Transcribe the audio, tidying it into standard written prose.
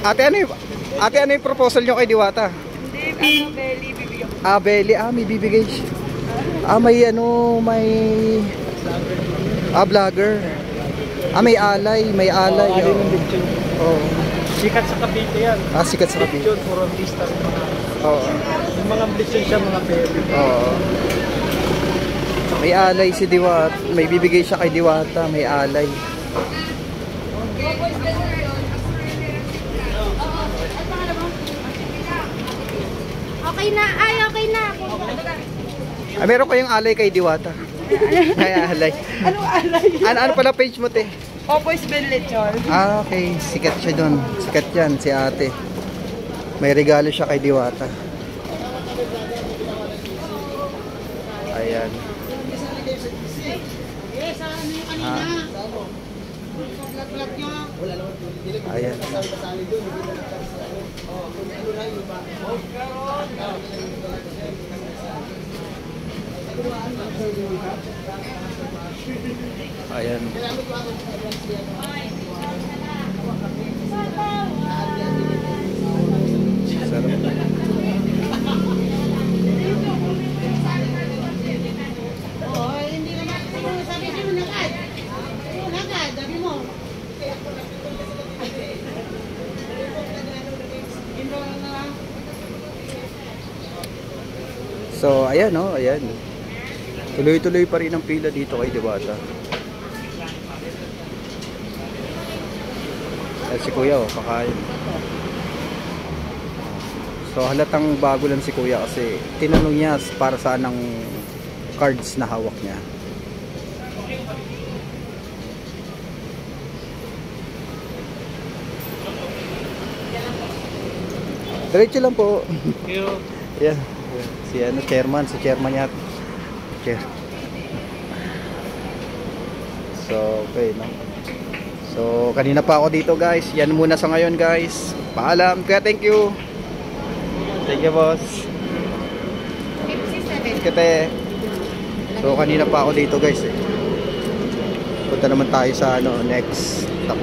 Ate, ano yung proposal nyo kay Diwata? Hindi, belly, bibigyan. Belly. May bibigay siya. May vlogger. May alay. May alay. Oh. Sikat sa Cavite yan. Sikat sa Cavite. Yun, puro artista. Oo. Yung mga blitz siya, mga belly. Oo. May alay si Diwata. May bibigay siya kay Diwata. May alay. Okay na. Okay na. Meron kayong alay kay Diwata. May alay. Anong alay? Ano pala page mo, te? Opo's Benlechon. Okay. Sikat siya doon. Sikat yan, si ate. May regalo siya kay Diwata. Ayan. Ayan. Ayan. So, ayan ayan. Tuloy-tuloy pa rin ang pila dito kay Diwata. Si Kuya, kakain. So, halatang bago lang si Kuya kasi tinanong niya para saan ang cards na hawak niya. Diretso lang po. Yeah. Si chairman niya. So, okay, no? So, kanina pa ako dito, guys. Yan muna sa ngayon, guys. Paalam. Kaya, thank you. Thank you, boss. Kete. So, kanina pa ako dito, guys. Punta naman tayo sa next stop.